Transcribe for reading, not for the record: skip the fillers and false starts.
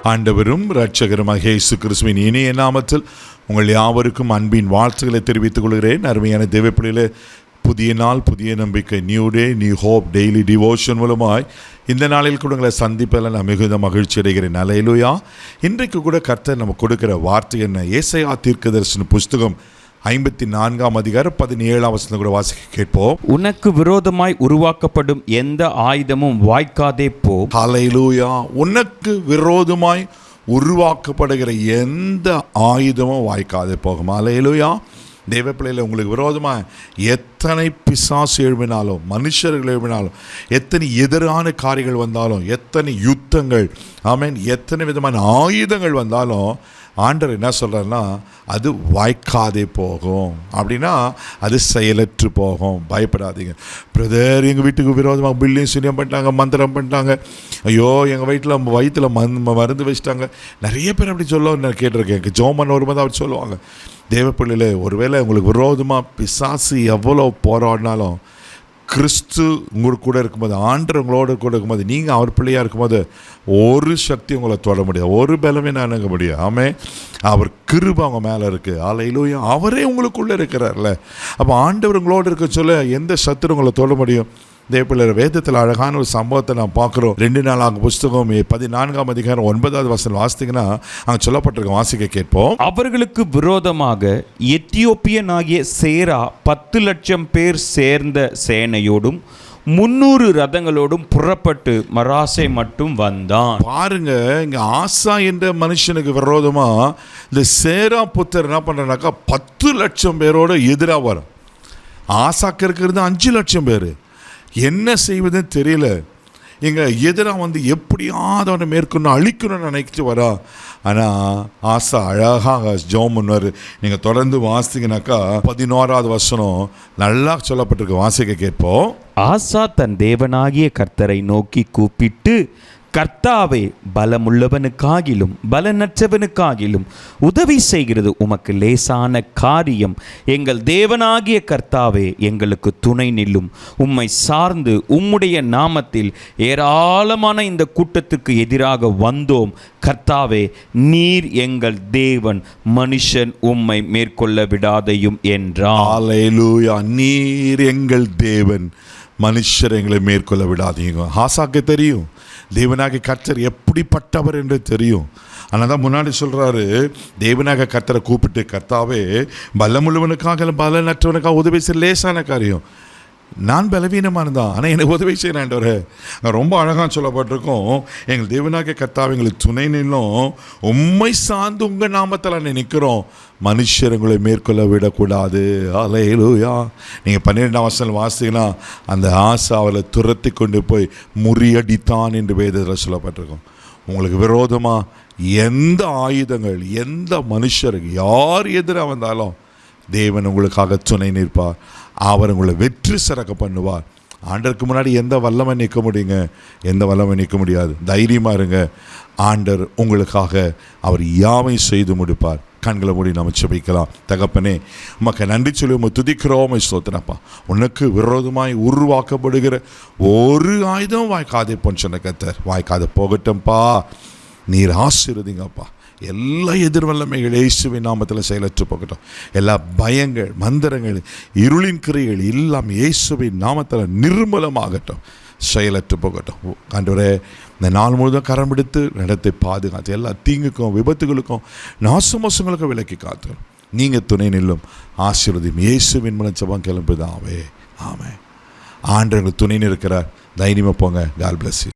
ஆண்டவரும் இரட்சகருமாக இயேசு கிறிஸ்துவின் இனிய நாமத்தில் உங்கள் யாவருக்கும் அன்பின் வாழ்த்துக்களை தெரிவித்துக் கொள்கிறேன். அருமையான தேவப்பிள்ளைகளே, புதிய நாள், புதிய நம்பிக்கை, new day, new hope daily devotion மூலமாய் இந்த நாளில் கூட உங்களை சந்திப்பதில் நான் மிகுந்த மகிழ்ச்சி அடைகிறேன். அல்லேலூயா. இன்றைக்கு கூட கர்த்தர் நம்ம கொடுக்கிற வார்த்தை என்ன? ஏசாயா தீர்க்கதரிசன புஸ்தகம் 54 அதிகாரம் 17 வசனம் கூட வாசிக்க கேட்போம். உனக்கு விரோதமாய் உருவாக்கப்படும் எந்த ஆயுதமும் வாய்க்காதே போ. ஹல்லேலூயா. உனக்கு விரோதமாய் உருவாக்கப்படுகிற எந்த ஆயுதமும் வாய்க்காதே போகும். ஹல்லேலூயா. தேவ பிள்ளையில் உங்களுக்கு விரோதமாக எத்தனை பிசாசு எழுப்பினாலும், மனுஷர்கள் எழுப்பினாலும், எத்தனை எதிரான காரியங்கள் வந்தாலும், எத்தனை யுத்தங்கள், ஆமென், எத்தனை விதமான ஆயுதங்கள் வந்தாலும் ஆண்டவர் என்ன சொல்கிறாருன்னா, அது வாய்க்காதே போகும். அப்படின்னா அது செயலற்று போகும். பயப்படாதீங்க. பிரதர், எங்கள் வீட்டுக்கு விரோதமாக பில்லிங் சூனியம் பண்ணிட்டாங்க, மந்திரம் பண்ணிட்டாங்க, ஐயோ எங்கள் வயிற்றில் மருந்து வச்சுட்டாங்க. நிறைய பேர் அப்படி சொல்ல நான் கேட்டிருக்கேன். ஜோமன் வரும்போது அப்படி சொல்லுவாங்க. தேவப்பிள்ளையிலே, ஒருவேளை உங்களுக்கு விரோதமாக பிசாசு எவ்வளோ போராடினாலும், கிறிஸ்து உங்களுக்கு கூட இருக்கும்போது, ஆண்டவர் உங்களோட கூட இருக்கும்போது, நீங்கள் அவர் பிள்ளையாக இருக்கும்போது ஒரு சக்தி உங்களை தொட முடியாது, ஒரு பலமே அணுக முடியாது. ஆமென். அவர் கிருபை அவங்க மேலே இருக்குது. அல்லேலூயா. அவரே உங்களுக்குள்ளே இருக்கிறார்ல. அப்போ ஆண்டவர் உங்களோடு இருக்க சொல்ல எந்த சத்துரு உங்களை தொட முடியும்? தேவப்பிள்ளை, வேதத்தில் அழகான ஒரு சம்பவத்தை நான் பார்க்குறோம். 2 நாளாக புஸ்தகம் 14 அதிகாரம் 9 வசனம் வாசித்தீங்கன்னா அங்கே சொல்லப்பட்டிருக்க, வாசிக்க கேட்போம். அவர்களுக்கு விரோதமாக எத்தியோப்பியனாகிய சேரா 10 லட்சம் பேர் சேர்ந்த சேனையோடும் 300 ரதங்களோடும் புறப்பட்டு மராசை மட்டும் வந்தான். பாருங்க, இங்க ஆசா என்ற மனுஷனுக்கு விரோதமா இந்த சேரா புத்தர் என்ன பண்றாருனாக்கா 10 லட்சம் பேரோட எதிராக வரும். ஆசாக்கு இருக்கிறது 5 லட்சம் பேர். என்ன செய்வதுன்னு தெரியல. இங்கே எதிராக வந்து எப்படியாவது அவனை மேற்கொண்டு அழிக்கணும்னு நினைக்கிட்டு வரா. ஆனால் ஆசா அழகாக ஜெபம் பண்ணுவார். நீங்கள் தொடர்ந்து வாசித்தீங்கன்னாக்கா 11 வசனம் நல்லா சொல்லப்பட்டிருக்கு, வாசிக்க கேட்போம். ஆசா தன் தேவனாகிய கர்த்தரை நோக்கி கூப்பிட்டு, கர்த்தாவே, பலமுள்ளவனுக்காகிலும் பலனற்றவனுக்காகிலும் உதவி செய்கிறது உமக்கு லேசான காரியம். எங்கள் தேவனாகிய கர்த்தாவே, எங்களுக்கு துணை நில்லும். உம்மை சார்ந்து உம்முடைய நாமத்தில் ஏராளமான இந்த கூட்டத்துக்கு எதிராக வந்தோம். கர்த்தாவே, நீர் எங்கள் தேவன், மனுஷன் உம்மை மேற்கொள்ள விடாதையும் என்றார். அல்லேலூயா. நீர் எங்கள் தேவன், மனுஷர் எங்களை மேற்கொள்ள விடாதீங்க. ஆசாக்கு தெரியும் தேவனாக கர்த்தர் எப்படிப்பட்டவர் என்று தெரியும். ஆனால் தான் முன்னாடி சொல்கிறாரு, தேவனாக கர்த்தரை கூப்பிட்டு, கர்த்தாவே, பலமுள்ளவனுக்காக பலனற்றவனுக்காக உதவி செய்ய லேசான காரியம். நான் பலவீனமாக இருந்தான், ஆனால் எனக்கு உதவி செய்யறாண்டவர். ரொம்ப அழகாக சொல்லப்பட்டிருக்கோம், எங்கள் தேவனாக கர்த்தாவே, எங்களுக்கு துணை நில்லும். உம்மை சார்ந்து உங்கள் நாமத்தில் நிற்கிறோம். மனுஷர் உங்களை மேற்கொள்ள விடக்கூடாது. அல்லேலூயா. நீங்கள் 12 வசனம் வாசிங்கன்னா அந்த ஆசை அவளை துரத்தி கொண்டு போய் முறியடித்தான் என்று வேதத்தில் சொல்லப்பட்டிருக்கோம். உங்களுக்கு விரோதமாக எந்த ஆயுதங்கள், எந்த மனுஷர் யார் எதிராக வந்தாலும் தேவன் உங்களுக்காக துணை நிற்பார். அவர் உங்களை வெற்றி சிறக்க பண்ணுவார். ஆண்டருக்கு முன்னாடி எந்த வல்லமை நிற்க முடியுங்க? எந்த வல்லமை நிற்க முடியாது. தைரியமாக இருங்க. ஆண்டர் உங்களுக்காக அவர் யாவை செய்து முடிப்பார். கண்களை மூடி நம்ம ஜெபிக்கலாம். தகப்பனே, உமக்கு நன்றி சொல்லி உம்மை துதிக்கிறோம், ஸ்தோத்திரப்பா. உனக்கு விரோதமாய் உருவாக்கப்படுகிற ஒரு ஆயுதம் வாய்க்காதே போன்னு சொன்ன கர்த்தர், வாய்க்காத போகட்டும்பா. நீர் ஆசீர்வதிங்கப்பா. எல்லா எதிர்வல்லமைகள் இயேசுவின் நாமத்தில் செயலற்று போகட்டும். எல்லா பயங்கள், மந்திரங்கள், இருளின் கிரைகள் எல்லாம் இயேசுவின் நாமத்தில் நிர்மலமாகட்டும், செயலற்று போகட்டும். ஆண்டவரே, இந்த நாள் முழுதும் கரம் பிடித்து நடத்தை பாதுகாத்து எல்லா தீங்குக்கும், விபத்துகளுக்கும், நாசமோசங்களுக்கும் விலக்கி காத்து நீங்கள் துணை நில்லும். ஆசீர்வதியும் இயேசுவின் மூலம் ஜெபம் கிளம்புதாவே. ஆமென். ஆண்டவர் துணை நிற்கிறார். தைரியமாக போங்க. God bless you.